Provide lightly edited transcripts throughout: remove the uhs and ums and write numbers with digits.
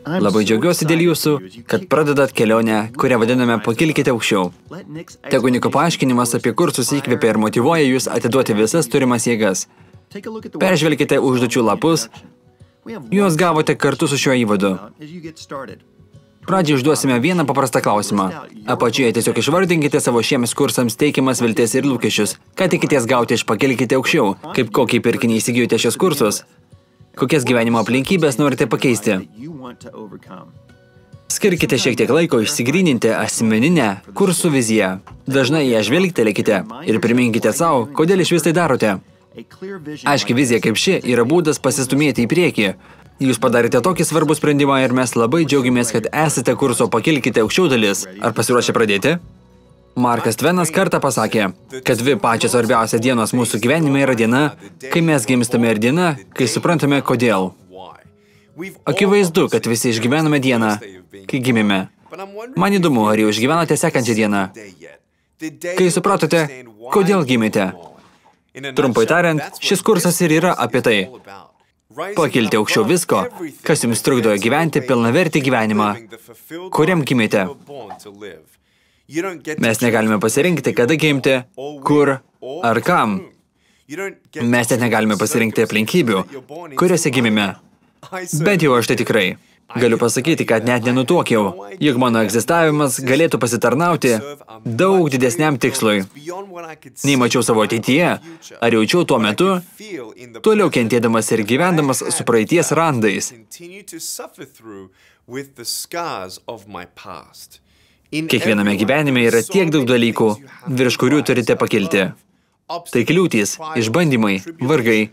Labai džiaugiuosi dėl jūsų, kad pradedat kelionę, kurią vadiname Pakilkite aukščiau. Tegu Niko paaiškinimas apie kursus įkvėpia ir motyvuoja jūs atiduoti visas turimas jėgas. Peržvelkite užduočių lapus, juos gavote kartu su šiuo įvadu. Pradžiai užduosime vieną paprastą klausimą. Apačioje tiesiog išvardinkite savo šiems kursams teikiamas viltis ir lūkesčius. Ką tikitės gauti iš Pakilkite aukščiau? Kaip kokį pirkinį įsigijote šios kursus? Kokias gyvenimo aplinkybės norite pakeisti? Skirkite šiek tiek laiko išsigryninti asmeninę kursų viziją. Dažnai ją žvelgtelėkite ir priminkite savo, kodėl iš vis tai darote. Aiški vizija kaip ši yra būdas pasistumėti į priekį. Jūs padarėte tokį svarbų sprendimą ir mes labai džiaugiamės, kad esate kurso Pakilkite aukščiau dalis. Ar pasiruošę pradėti? Markas Tvenas kartą pasakė, kad dvi pačios svarbiausia dienos mūsų gyvenime yra diena, kai mes gimstame ir diena, kai suprantame kodėl. Akivaizdu, kad visi išgyvename dieną, kai gimėme. Man įdomu, ar jau išgyvenate sekančią dieną. Kai supratote, kodėl gimėte. Trumpai tariant, šis kursas ir yra apie tai. Pakilti aukščiau visko, kas jums trukdo gyventi pilnavertį gyvenimą, kuriam gimėte. Mes negalime pasirinkti, kada gimti, kur ar kam. Mes net negalime pasirinkti aplinkybių, kuriuose gimime. Bet jau aš tai tikrai. Galiu pasakyti, kad net nenutuokiau, jog mano egzistavimas galėtų pasitarnauti daug didesniam tikslui. Nei mačiau savo ateityje, ar jaučiau tuo metu, toliau kentėdamas ir gyvendamas su praeities randais. Kiekviename gyvenime yra tiek daug dalykų, virš kurių turite pakilti. Tai kliūtys, išbandymai, vargai.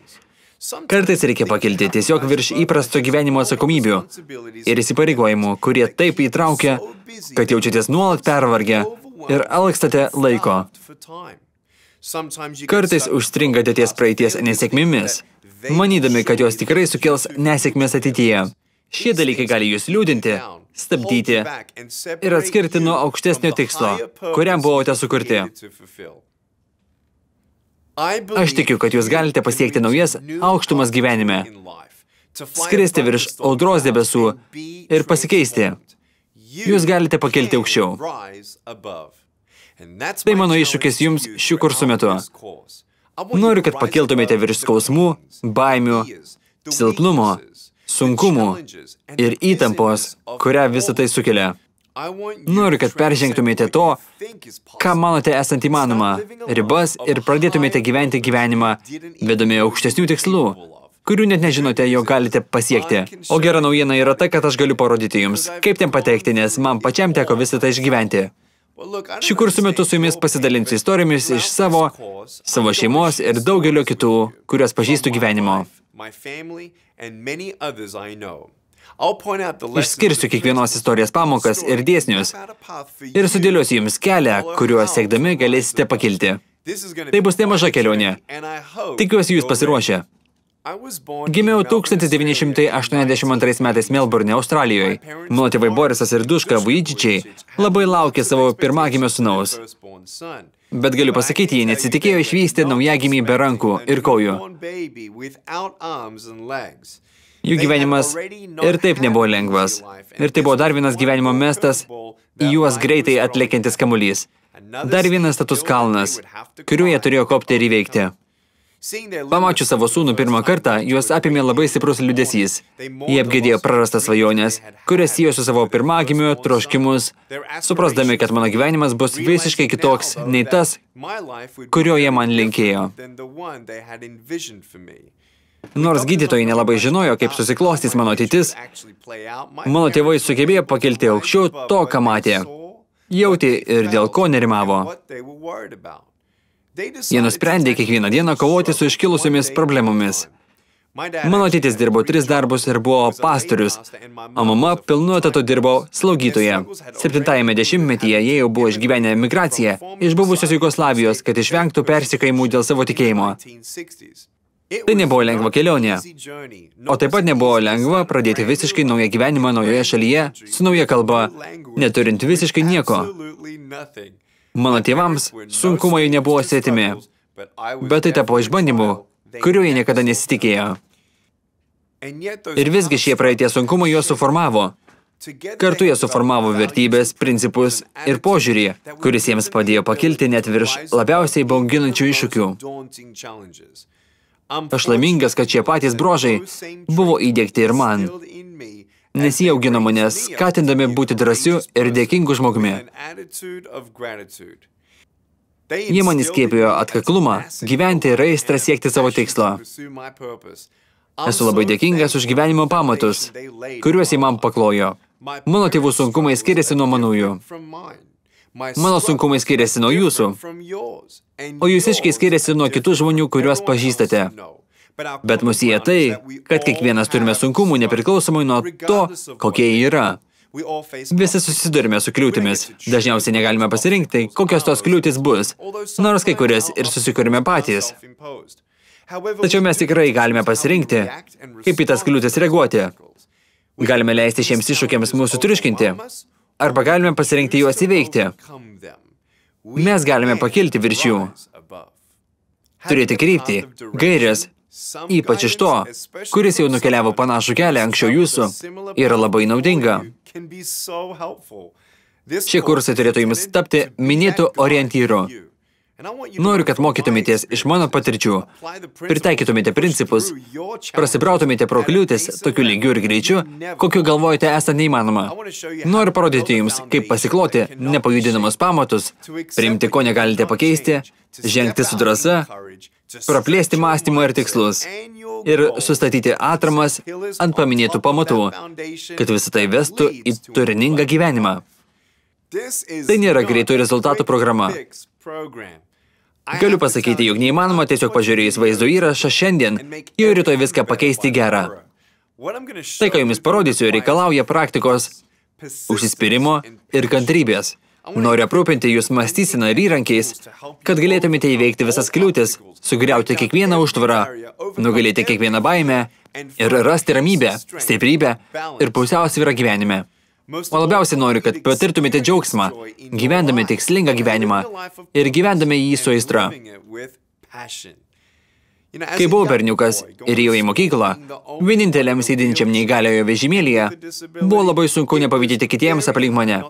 Kartais reikia pakilti tiesiog virš įprasto gyvenimo atsakomybių ir įsipareigojimų, kurie taip įtraukia, kad jaučiatės nuolat pervargę ir alkstate laiko. Kartais užstringate ties praeities nesėkmėmis, manydami, kad jos tikrai sukels nesėkmės ateityje. Šie dalykai gali jūs liūdinti, stabdyti ir atskirti nuo aukštesnio tikslo, kuriam buvote sukurti. Aš tikiu, kad jūs galite pasiekti naujas aukštumas gyvenime, skristi virš audros debesų ir pasikeisti. Jūs galite pakilti aukščiau. Tai mano iššūkis jums šių kursų metu. Noriu, kad pakiltumėte virš skausmų, baimių, silpnumo, sunkumų ir įtampos, kurią visą tai sukelia. Noriu, kad peržengtumėte to, ką manote esant įmanoma, ribas ir pradėtumėte gyventi gyvenimą, vedami aukštesnių tikslų, kurių net nežinote, jo galite pasiekti. O gera naujiena yra ta, kad aš galiu parodyti jums, kaip ten patekti, nes man pačiam teko visą tai išgyventi. Šių kursų metu su jumis pasidalinsiu istorijomis iš savo šeimos ir daugelio kitų, kuriuos pažįstu gyvenimo. Išskirsiu kiekvienos istorijos pamokas ir dėsnius ir sudėliosiu jums kelią, kuriuo siekdami galėsite pakilti. Tai bus nemaža kelionė. Tikiuosi jūs pasiruošę. Gimiau 1982 metais Melbourne, Australijoje. Mano tėvai Borisas ir Duška Vujidžičiai labai laukė savo pirmagimio sūnaus. Bet galiu pasakyti, jie nesitikėjo išvysti naujagimį be rankų ir kojų. Jų gyvenimas ir taip nebuvo lengvas. Ir tai buvo dar vienas gyvenimo mestas, į juos greitai atlėkiantis kamuolys. Dar vienas status kalnas, kuriuo jie turėjo kopti ir įveikti. Pamačius savo sūnų pirmą kartą, juos apėmė labai stiprus liūdesys. Jie apgėdėjo prarastas svajonės, kurias siejo su savo pirmagimiu troškimus, suprasdami, kad mano gyvenimas bus visiškai kitoks nei tas, kurio jie man linkėjo. Nors gydytojai nelabai žinojo, kaip susiklostys mano ateitis, mano tėvai sugebėjo pakilti aukščiau to, ką matė. Jautė ir dėl ko nerimavo. Jie nusprendė kiekvieną dieną kovoti su iškilusiomis problemomis. Mano tėtis dirbo 3 darbus ir buvo pastorius, o mama pilnu etatu dirbo slaugytoje. 7-ame dešimtmetyje jie jau buvo išgyvenę emigraciją iš buvusios Jugoslavijos, kad išvengtų persekiojimų dėl savo tikėjimo. Tai nebuvo lengva kelionė, o taip pat nebuvo lengva pradėti visiškai naują gyvenimą naujoje šalyje, su nauja kalba, neturint visiškai nieko. Mano tėvams sunkumai nebuvo svetimi, bet tai tapo išbandymu, kuriuo jie niekada nesitikėjo. Ir visgi šie praeities sunkumai juos suformavo. Kartu jie suformavo vertybės, principus ir požiūrį, kuris jiems padėjo pakilti net virš labiausiai bauginančių iššūkių. Aš laimingas, kad šie patys bruožai buvo įdiegti ir man, nes jie augino mane skatindami būti drąsiu ir dėkingu žmogumi. Jie man įskiepijo atkaklumą, gyventi ir aistrą siekti savo tikslo. Esu labai dėkingas už gyvenimo pamatus, kuriuos jie man paklojo. Mano tėvų sunkumai skiriasi nuo manųjų. Mano sunkumai skiriasi nuo jūsų, o jūsiškai skiriasi nuo kitų žmonių, kuriuos pažįstate. Bet mus sieja tai, kad kiekvienas turime sunkumų nepriklausomai nuo to, kokie jie yra. Visi susidurime su kliūtimis. Dažniausiai negalime pasirinkti, kokios tos kliūtis bus, nors kai kurias ir susikūrime patys. Tačiau mes tikrai galime pasirinkti, kaip į tas kliūtis reaguoti. Galime leisti šiems iššūkiams mūsų triuškinti, arba galime pasirinkti juos įveikti. Mes galime pakilti virš jų. Turėti kryptį, gairės, ypač iš to, kuris jau nukeliavo panašų kelią anksčiau jūsų, yra labai naudinga. Šie kursai turėtų jums tapti minėtų orientyru. Noriu, kad mokytumėtės iš mano patirčių, pritaikytumėte principus, prasibrautumėte pro kliūtis tokiu lygiu ir greičiu, kokiu galvojate esant neįmanoma. Noriu parodyti jums, kaip pasikloti nepajudinamus pamatus, priimti, ko negalite pakeisti, žengti su drąsa, praplėsti mąstymo ir tikslus ir sustatyti atramas ant paminėtų pamatų, kad visą tai vestų į turiningą gyvenimą. Tai nėra greitų rezultatų programa. Galiu pasakyti, jog neįmanoma tiesiog pažiūrėjus vaizdo įrašą šiandien, jau rytoj viską pakeisti gerą. Tai, ką jums parodysiu, reikalauja praktikos, užsispyrimo ir kantrybės. Noriu aprūpinti jūs mąstyseną ir įrankiais, kad galėtumėte įveikti visas kliūtis, sugriauti kiekvieną užtvarą, nugalėti kiekvieną baimę ir rasti ramybę, stiprybę ir pusiausvyrą gyvenime. O labiausiai noriu, kad patirtumėte džiaugsmą, gyvendami tikslingą gyvenimą ir gyvendami jį su aistra. Kai buvau berniukas ir ėjau į mokyklą, vieninteliam sėdinčiam neįgaliojo vežimėlyje, buvo labai sunku nepavydėti kitiems aplink mane.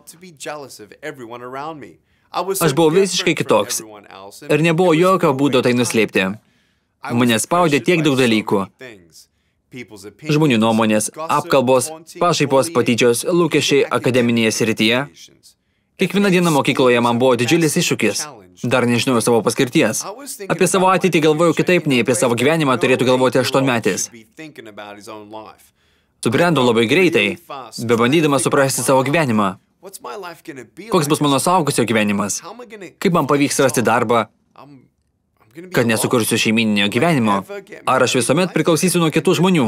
Aš buvau visiškai kitoks ir nebuvo jokio būdo tai nuslėpti. Mane spaudė tiek daug dalykų. Žmonių nuomonės, apkalbos, pašaipos, patyčios, lūkesčiai akademinėje srityje. Kiekvieną dieną mokykloje man buvo didžiulis iššūkis. Dar nežinojau savo paskirties. Apie savo ateitį galvojau kitaip, nei apie savo gyvenimą turėtų galvoti 8-metis. Subrendau labai greitai, bebandydamas suprasti savo gyvenimą. Koks bus mano suaugusio gyvenimas? Kaip man pavyks rasti darbą? Kad nesukursiu šeimyninio gyvenimo? Ar aš visuomet priklausysiu nuo kitų žmonių?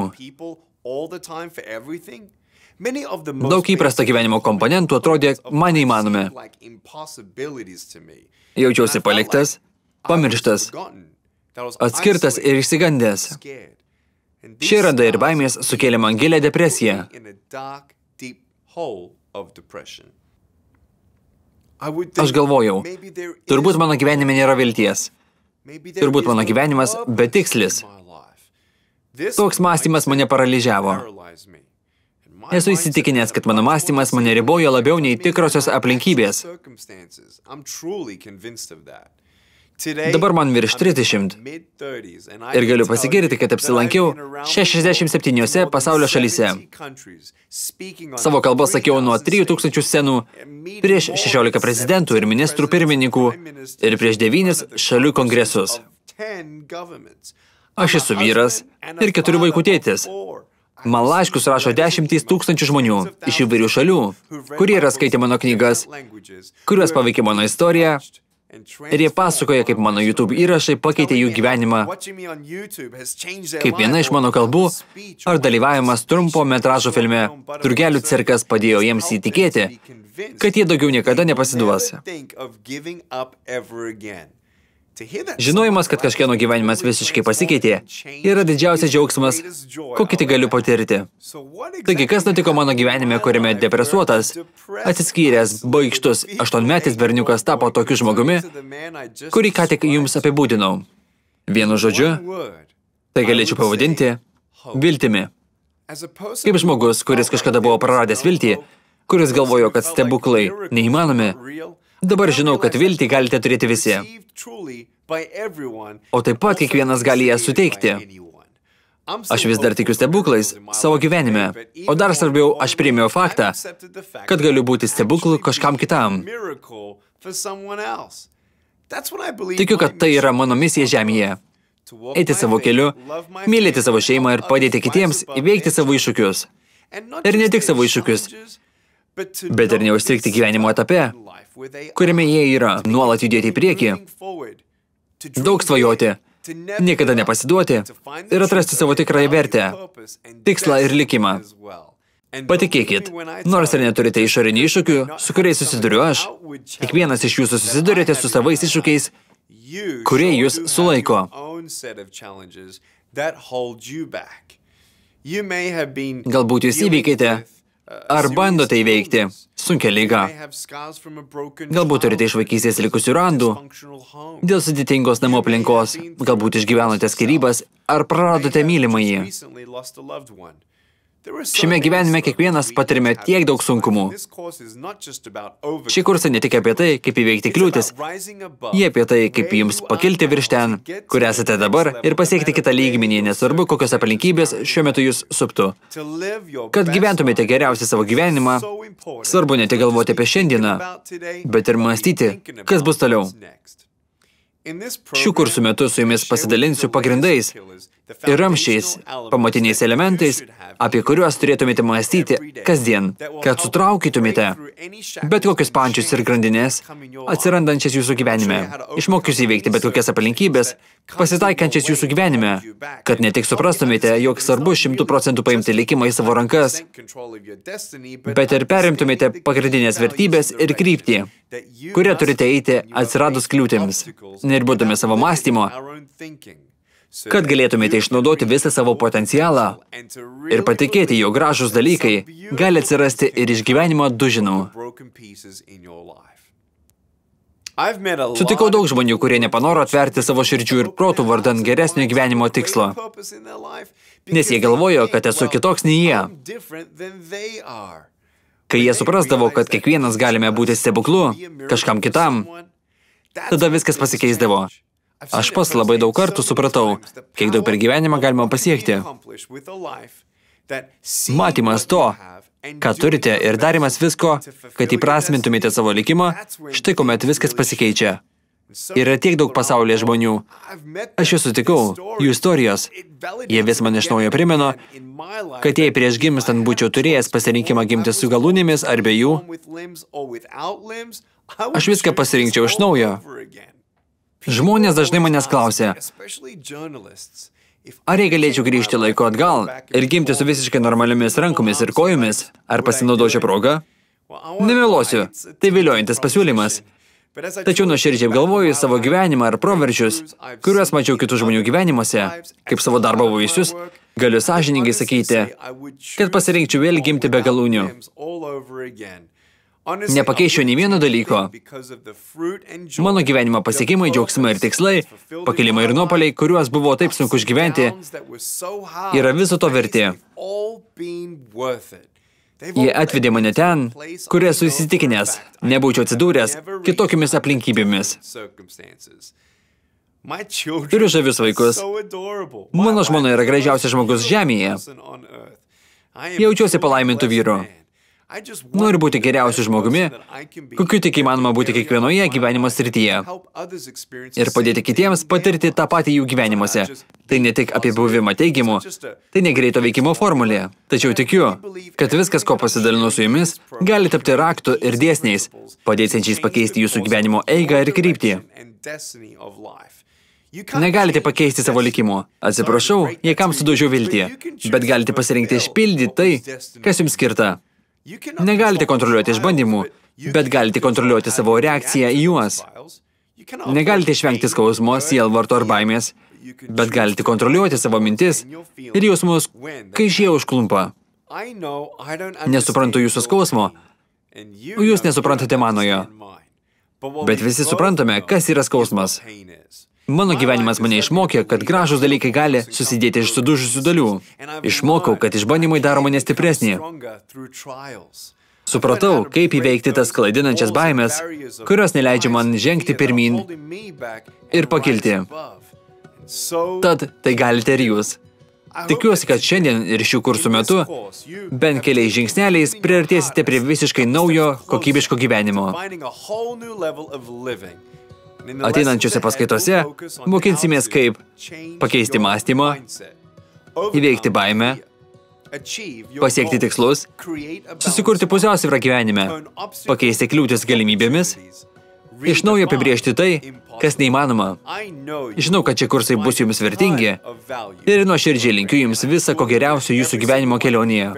Daug įprasto gyvenimo komponentų atrodė man neįmanomi. Jaučiausi paliktas, pamirštas, atskirtas ir išsigandęs. Šie randai ir baimės sukėlė man gilią depresiją. Aš galvojau, turbūt mano gyvenime nėra vilties. Turbūt mano gyvenimas betikslis. Toks mąstymas mane paralyžiavo. Esu įsitikinęs, kad mano mąstymas mane ribojo labiau nei tikrosios aplinkybės. Dabar man virš 30 ir galiu pasigirti, kad apsilankiau 67 pasaulio šalyse. Savo kalbą sakiau nuo 3000 scenų, prieš 16 prezidentų ir ministrų pirmininkų ir prieš 9 šalių kongresus. Aš esu vyras ir 4 vaikų tėtis. Man laiškus rašo 10 000 žmonių iš įvairių šalių, kurie yra skaitę mano knygas, kuriuos paveikė mano istoriją, ir jie pasakoja, kaip mano YouTube įrašai pakeitė jų gyvenimą, kaip viena iš mano kalbų ar dalyvavimas trumpo metražo filme Turgelių cirkas padėjo jiems įtikėti, kad jie daugiau niekada nepasiduos. Žinojimas, kad kažkieno gyvenimas visiškai pasikeitė, yra didžiausias džiaugsmas, kokį tik galiu patirti. Taigi, kas nutiko mano gyvenime, kuriame depresuotas, atsiskyręs, baikštus, 8-metis berniukas tapo tokiu žmogumi, kurį ką tik jums apibūdinau. Vienu žodžiu, tai galėčiau pavadinti viltimi. Kaip žmogus, kuris kažkada buvo praradęs viltį, kuris galvojo, kad stebuklai neįmanomi, dabar žinau, kad viltį galite turėti visi. O taip pat kiekvienas gali ją suteikti. Aš vis dar tikiu stebuklais savo gyvenime, o dar svarbiau, aš priėmiau faktą, kad galiu būti stebuklu kažkam kitam. Tikiu, kad tai yra mano misija žemėje. Eiti savo keliu, mylėti savo šeimą ir padėti kitiems įveikti savo iššūkius. Ir ne tik savo iššūkius, bet ir neužstrigti gyvenimo etape, kuriame jie yra, nuolat judėti į priekį, daug svajoti, niekada nepasiduoti ir atrasti savo tikrąją vertę, tikslą ir likimą. Patikėkit, nors ir neturite išorinių iššūkių, su kuriais susiduriu aš, kiekvienas iš jūsų susidurite su savais iššūkiais, kurie jūs sulaiko. Galbūt jūs įveikėte ar bandote įveikti sunkią ligą. Galbūt turite iš vaikystės likusių randų, dėl sudėtingos namų aplinkos, galbūt išgyvenote skyrybas ar praradote mylimąjį. Šiame gyvenime kiekvienas patirime tiek daug sunkumų. Šį kursą ne tik apie tai, kaip įveikti kliūtis, jie apie tai, kaip jums pakilti virš ten, kur esate dabar ir pasiekti kitą lygmenį, nesvarbu, kokios aplinkybės šiuo metu jūs suptų. Kad gyventumėte geriausią savo gyvenimą, svarbu ne tik galvoti apie šiandieną, bet ir mąstyti, kas bus toliau. Šių kursų metu su jumis pasidalinsiu pagrindais ir ramsčiais, pamatiniais elementais, apie kuriuos turėtumėte mąstyti kasdien, kad sutraukytumėte bet kokius pančius ir grandinės atsirandančias jūsų gyvenime, išmokius įveikti bet kokias aplinkybės, pasitaikančias jūsų gyvenime, kad ne tik suprastumėte, jog svarbu 100% paimti likimą į savo rankas, bet ir perimtumėte pagrindinės vertybės ir kryptį, kurią turite eiti atsiradus kliūtims, neribodami savo mąstymo, kad galėtumėte išnaudoti visą savo potencialą ir patikėti, jog gražūs dalykai gali atsirasti ir iš gyvenimo dužinų. Sutikau daug žmonių, kurie nepanoro atverti savo širdžių ir protų vardan geresnio gyvenimo tikslo, nes jie galvojo, kad esu kitoks nei jie. Kai jie suprasdavo, kad kiekvienas galime būti stebuklu kažkam kitam, tada viskas pasikeisdavo. Aš pats labai daug kartų supratau, kiek daug per gyvenimą galima pasiekti. Matymas to, ką turite ir darimas visko, kad įprasmintumėte savo likimą, štai kuomet viskas pasikeičia. Yra tiek daug pasaulyje žmonių. Aš juos sutikau, jų istorijos. Jie vis man iš naujo primena, kad jei prieš gimstant būčiau turėjęs pasirinkimą gimti su galūnėmis ar be jų, aš viską pasirinkčiau iš naujo. Žmonės dažnai manęs klausia, ar jei galėčiau grįžti laiko atgal ir gimti su visiškai normaliomis rankomis ir kojomis, ar pasinaudočiau progą? Nemeluosiu, tai viliojantis pasiūlymas. Tačiau nuoširdžiai galvoju savo gyvenimą ar proveržius, kuriuos mačiau kitų žmonių gyvenimuose, kaip savo darbo vaisius, galiu sąžiningai sakyti, kad pasirinkčiau vėl gimti be galūnių. Nepakeičiau nei vieno dalyko. Mano gyvenimo pasiekimai, džiaugsmai ir tikslai, pakilimai ir nuopuoliai, kuriuos buvo taip sunku išgyventi, yra viso to verti. Jie atvedė mane ten, kur esu įsitikinęs, nebūčiau atsidūręs kitokiamis aplinkybėmis. Turiu žavius vaikus. Mano žmona yra gražiausias žmogus žemėje. Jaučiuosi palaimintų vyru. Noriu būti geriausiu žmogumi, kokiu tik įmanoma būti kiekvienoje gyvenimo srityje. Ir padėti kitiems patirti tą patį jų gyvenimuose. Tai ne tik apie buvimą teigimu, tai ne greito veikimo formulė. Tačiau tikiu, kad viskas, ko pasidalinu su jumis, gali tapti raktu ir dėsniais, padėsiančiais pakeisti jūsų gyvenimo eigą ir kryptį. Negalite pakeisti savo likimo. Atsiprašau, jei kam sudaužiau viltį, bet galite pasirinkti išpildyti tai, kas jums skirta. Negalite kontroliuoti išbandymų, bet galite kontroliuoti savo reakciją į juos. Negalite išvengti skausmo, sielvarto ar baimės, bet galite kontroliuoti savo mintis ir jausmus, kai šie užklumpa. Nesuprantu jūsų skausmo, o jūs nesuprantate manojo. Bet visi suprantame, kas yra skausmas. Mano gyvenimas mane išmokė, kad gražūs dalykai gali susidėti iš sudužusių dalių. Išmokau, kad išbandymai daro mane stipresnį. Supratau, kaip įveikti tas klaidinančias baimės, kurios neleidžia man žengti pirmyn ir pakilti. Tad tai galite ir jūs. Tikiuosi, kad šiandien ir šių kursų metu bent keliais žingsneliais priartėsite prie visiškai naujo, kokybiško gyvenimo. Ateinančiose paskaitose mokinsimės kaip pakeisti mąstymą, įveikti baimę, pasiekti tikslus, susikurti pusiausvyrą gyvenime, pakeisti kliūtis galimybėmis, iš naujo apibrėžti tai, kas neįmanoma. Žinau, kad šie kursai bus jums vertingi ir nuoširdžiai linkiu jums visą ko geriausio jūsų gyvenimo kelionėje.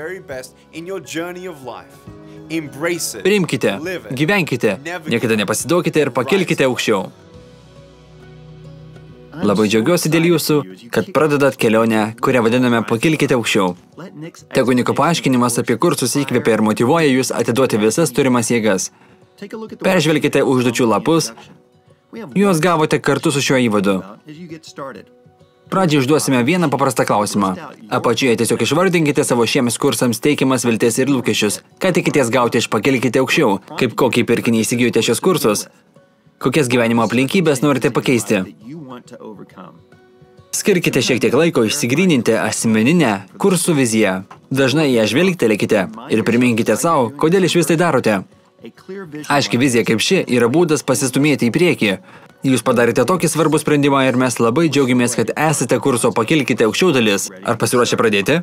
Priimkite, gyvenkite, niekada nepasiduokite ir pakilkite aukščiau. Labai džiaugiuosi dėl jūsų, kad pradedat kelionę, kurią vadiname pakilkite aukščiau. Tegu Niko paaiškinimas apie kursus įkvėpia ir motyvuoja jūs atiduoti visas turimas jėgas. Peržvelkite užduočių lapus, juos gavote kartu su šiuo įvadu. Pradžiai užduosime vieną paprastą klausimą. Apačioje tiesiog išvardinkite savo šiems kursams teikiamas viltis ir lūkesčius. Ką tikitės gauti iš pakilkite aukščiau? Kaip kokį pirkinį įsigijote šios kursus? Kokias gyvenimo aplinkybės norite pakeisti? Skirkite šiek tiek laiko išsigryninti asmeninę kursų viziją. Dažnai ją žvelgtelėkite ir priminkite savo, kodėl iš vis tai darote. Aiški vizija kaip ši yra būdas pasistumėti į priekį. Jūs padarėte tokį svarbų sprendimą ir mes labai džiaugiamės, kad esate kurso pakilkite aukščiau dalis. Ar pasiruošę pradėti?